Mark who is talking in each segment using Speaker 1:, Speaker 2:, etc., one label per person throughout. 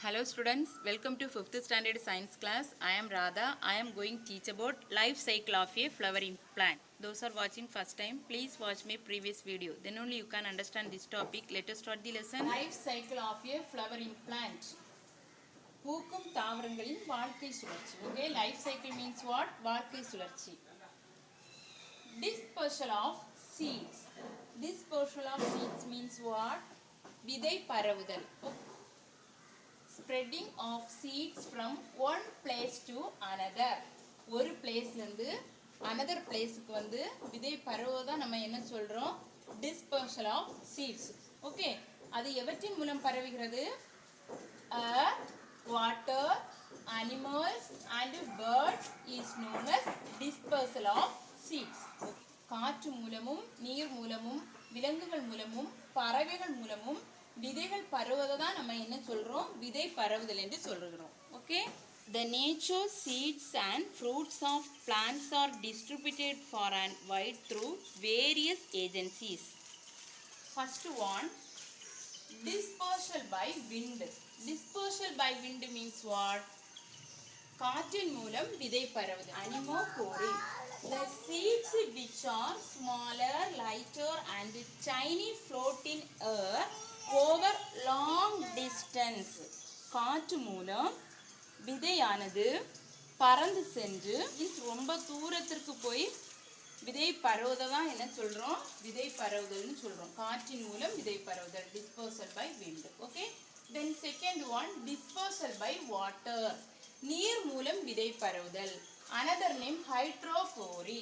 Speaker 1: Hello students, welcome to 5th standard science class. I am Radha. I am going to teach about life cycle of a flowering plant. Those are watching first time, please watch my previous video. Then only you can understand this topic. Let us start the lesson. Life cycle of a flowering plant. பூக்கும் தாவரங்களின் வாழ்க்கை சுழற்சி. Okay, life cycle means what? வாழ்க்கை சுழற்சி. Dispersal of seeds. Dispersal of seeds means what? விதை பரவுதல். Spreading of seeds from one place to another. ஒரு பிளேஸ்ல இருந்து another பிளேஸ்க்கு வந்து விதை பரவுவதா நம்ம என்ன சொல்றோம்? Dispersal of seeds. ஓகே, அது எவற்றின் மூலம் பரவுகிறது? Air, water, animals and birds is known as dispersal of seeds. காற்று மூலமும் நீர் மூலமும் விலங்குகள் மூலமும் பறவைகள் மூலமும் விதைகள் பரவுவதை தான் நம்ம என்ன சொல்றோம்? விதை பரவுதல் என்று சொல்றோம். Okay, the nature seeds and fruits of plants are distributed far and wide through various agencies. First one, dispersal by wind. Dispersal by wind means what? காற்றின் மூலம் விதை பரவுதல். Anemophore. The seeds which are smaller, lighter and tiny float in air over long distance. காற்று மூலம் விதையானது பறந்து சென்று ரொம்ப தூரத்திற்கு போய் விதை பரவுவதை தான் என்ன சொல்றோம்? விதை பரவுதல்னு சொல்றோம். காற்றின் மூலம் விதை பரவுதல், dispersal by wind. Okay, then second one, dispersal by water. நீர் மூலம் விதை பரவுதல். Another name, hydrophore.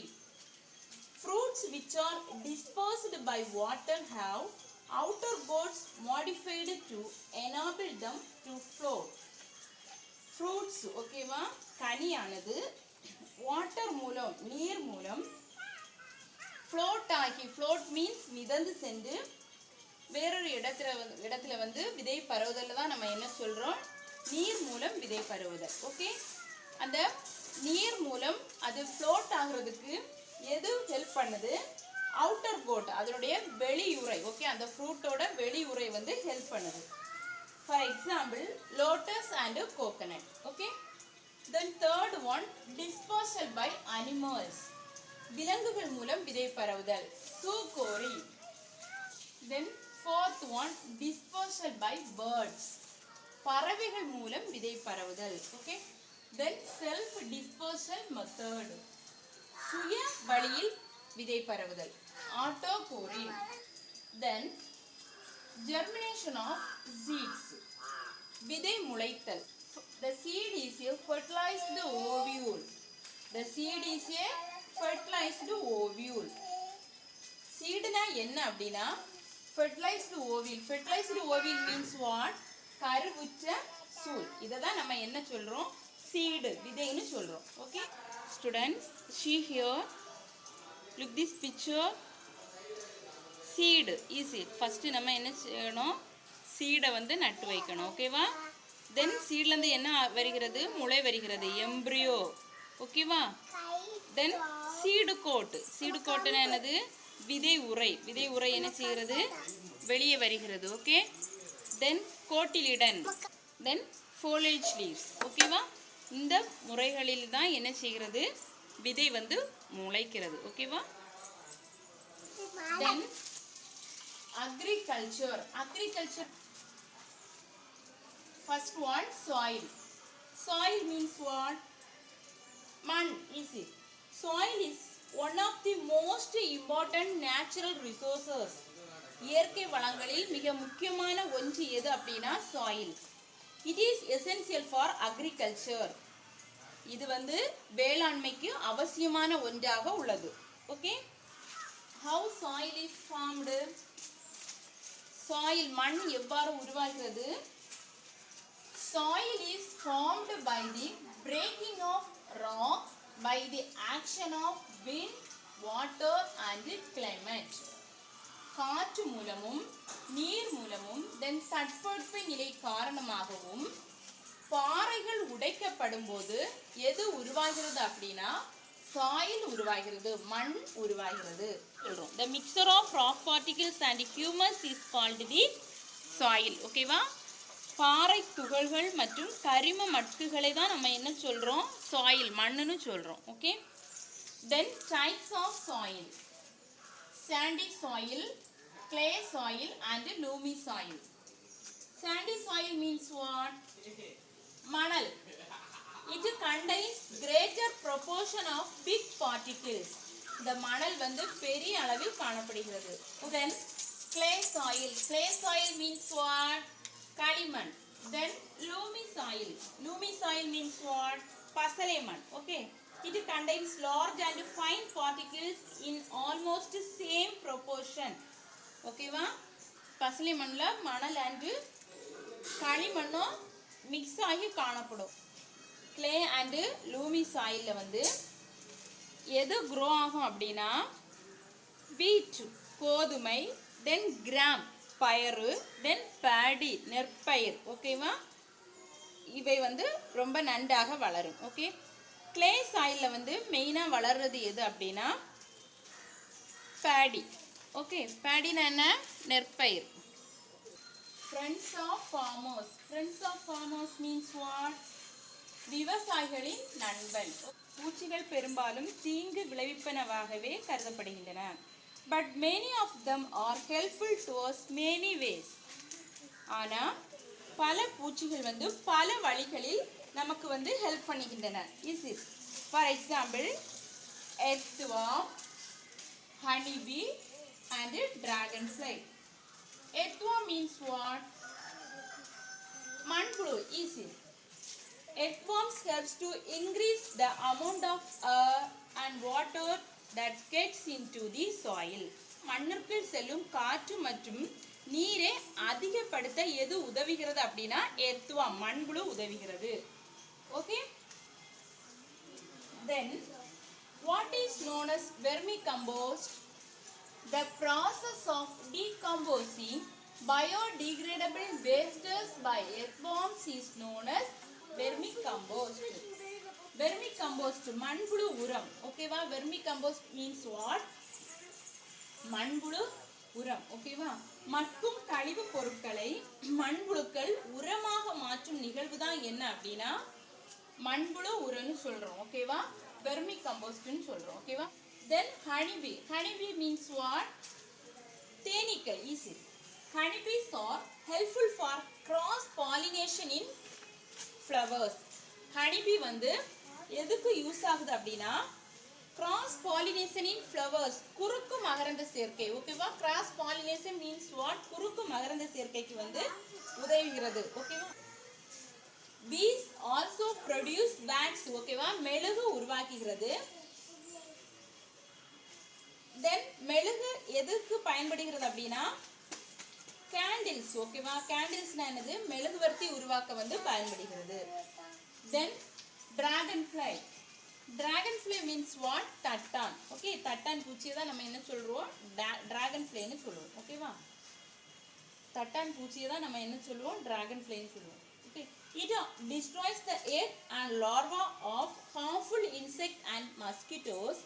Speaker 1: Fruits which are dispersed by water have outer coats modified to enable them to float. Fruits, ஓகேவா, கனியானது வாட்டர் மூலம் நீர் மூலம் float ஆகி, float means மிதந்து சென்று வேறொரு இடத்துல வந்து விதை பரவுதல்ல தான் நம்ம என்ன சொல்றோம்? நீர் மூலம் விதை பரவுதல். ஓகே, அந்த நீர் மூலம் அது float ஆகிறதுக்கு எது ஹெல்ப் பண்ணுது? அவுட்டர் கோட், அதனுடைய வெளியுறை. ஓகே, அந்த ஃப்ரூட்டோட வெளியுறை வந்து ஹெல்ப் பண்ணுது. For example, lotus and coconut. Okay, then third one, dispersal by animals. விலங்குகள் மூலம் விதை பரவுதல், சூகோரி. Then fourth one, dispersal by birds. பறவைகள் மூலம் விதை பரவுதல். Okay, then self dispersal method, சுய வழியில் விதை பரவுதல், autochore. Then germination of seeds, விதை முளைத்தல். The seed is a fertilized ovule. The seed is a fertilized ovule. சீடுனா என்ன அப்படின்னா fertilized ovule. Fertilized ovule means what? கருவுற்ற சூல். இதை தான் நம்ம என்ன சொல்றோம்? சீடு, விதைன்னு சொல்றோம். Okay students, see here, look this picture. seed is it. first நம்ம என்ன செய்யணும்? சீடை வந்து நட்டு வைக்கணும். ஓகேவா, தென் சீட்ல இருந்து என்ன வருகிறது? முளை வருகிறது, எம்ப்ரியோ. ஓகேவா, தென் சீடு கோட். சீடு கோட்னா என்னது? விதை உறை. விதை உறை என்ன செய்கிறது? வெளியே வருகிறது. ஓகே, தென் கோட்டிலிடன், தென் foliage leaves. ஓகேவா, இந்த முறைகளில் தான் என்ன செய்கிறது? விதை வந்து முளைக்கிறது. ஓகேவா, then agriculture. Agriculture, first one, soil. Soil means what? மண் is it. Soil is one of the most important natural resources. இயற்கை வளங்களில் மிக முக்கியமான ஒன்று எது அப்படின்னா soil. It is essential for agriculture. இது வந்து வேளாண்மைக்கு அவசியமான ஒன்றாக உள்ளது. Okay, how soil is formed? soil, மண் எவ்வாறு உருவாகிறது? soil is formed by the breaking of rocks by the action of wind, water and climate. காற்று மூலமும் நீர் மூலமும் தென் தட்பவெப்ப நிலை காரணமாகவும் பாறைகள் உடைக்கப்படும் போது எது உருவாகிறது அப்படின்னா soil உருவாகிறது, மண் உருவாகிறது சொல்றோம். The mixture of rock particles and humus is called the soil. ஓகேவா, பாறை துகள்கள் மற்றும் கரிம மட்குகளை தான் நம்ம என்ன சொல்கிறோம், சாயில், மண்ணுன்னு சொல்கிறோம். Okay. Then types of soil: sandy soil, clay soil and loamy soil. Sandy soil means what? Manal. It contains greater proportion of big particles. இந்த மணல் வந்து பெரிய அளவில் காணப்படுகிறது. Then clay soil. Clay soil means what? களிமண். Then loamy soil. Loamy soil means what? பசலைமண். Okay. It contains large and fine particles in almost same proportion. Okay வா? பசலைமண்ல மணல் and களிமண்ணும் mix ஆகி காணப்படும். clay and loamy soil வந்து எது grow ஆகும் அப்படின்னா wheat கோதுமை, then gram பயறு, then paddy நெற்பயிர். ஓகேவா? இவை வந்து ரொம்ப நன்றாக வளரும். ஓகே. clay soil வந்து மெயினாக வளர்றது எது அப்படின்னா paddy. ஓகே. paddyனா என்ன? நெற்பயிர். friends of farmers. friends of farmers means what? விவசாயிகளின் நண்பன். பூச்சிகள் பெரும்பாலும் தீங்கு விளைவிப்பனவாகவே கருதப்படுகின்றன. But many of them are helpful to us many ways. ஆனால் பல பூச்சிகள் வந்து பல வழிகளில் நமக்கு வந்து ஹெல்ப் பண்ணுகின்றன. Is it for example earthworm, honeybee and dragonfly. earthworm means what? மண்புழு. Is it? earthworms helps to increase the amount of air and water that gets into the soil. மண்ணிற்குள் செல்லும் காற்று மற்றும் நீரை அதிகப்படுத்த எது உதவுகிறது அப்படின்னா earthworm மண்புழு உதவுகிறது. Okay. Then what is known as vermicompost? The process of decomposing biodegradable wastes by earthworms is known as vermicompost. vermicompost மண்புழு உரம். ஓகேவா? vermicompost means what? மண்புழு உரம். ஓகேவா? மக்கும் கழிவு பொருட்களை மண்புழுக்கள் உரமாக மாற்றும் நிகழ்வு தான் என்ன அப்படின்னா மண்புழு உரம்னு சொல்றோம். ஓகேவா? vermicompost ன்னு சொல்றோம். ஓகேவா? then honeybee. honeybee means what? தேனீக்கள். easy. honeybees are helpful for cross pollination in flowers. honeybee வந்து எதுக்கு யூஸ் ஆகுது அப்படின்னா cross pollination in flowers, குறுக்கு மகரந்த சேர்க்கை. ஓகேவா? cross pollination means what? குறுக்கு மகரந்த சேர்க்கைக்கு வந்து உதவுகிறது. ஓகேவா? bees also produce wax. ஓகேவா? மெழுகு உருவாக்குகிறது. then மெழுகு எதுக்கு பயன்படுகிறது அப்படின்னா candles. ஓகேவா? candlesனா என்னது? மெழுகுவர்த்தி உருவாக்க வந்து பயன்படுகிறது. then dragonfly. dragonfly means what? தட்டான். ஓகே. தட்டான் பூச்சியை தான் நம்ம என்ன சொல்றோம்? dragonflyன்னு சொல்லுவோம். ஓகேவா? தட்டான் பூச்சியை தான் நம்ம என்ன சொல்லுவோம்? dragonflyன்னு சொல்லுவோம். Okay. it destroys the egg and larva of harmful insects and mosquitoes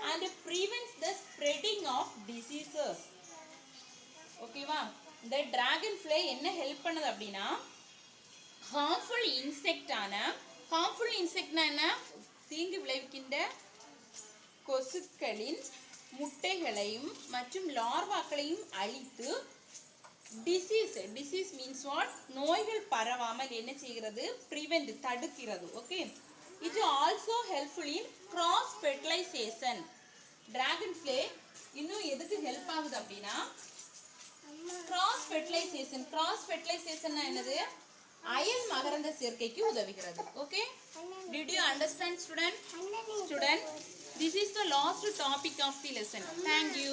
Speaker 1: and prevents the spreading of diseases. ஓகேவா? இந்த dragonfly என்ன ஹெல்ப் பண்ணுது அப்படின்னா harmful insect ஆன harmful insectனா என்ன? தீங்கு விளைவிக்கின்ற கொசுக்களின் முட்டைகளையும் மற்றும் லார்வாக்களையும் அழித்து disease means what? நோய்கள் பரவாமல் என்ன செய்கிறது? prevent தடுக்கிறது. Okay. it also helpful in cross fertilization. dragonfly இன்னும் எதுக்கு ஹெல்ப் ஆகுது அப்படின்னா cross fertilization. cross fertilization என்னது? அயல் மகரந்த சேர்க்கைக்கு உதவுகிறது. Okay. did you understand student? this is the last topic of the lesson. Thank you.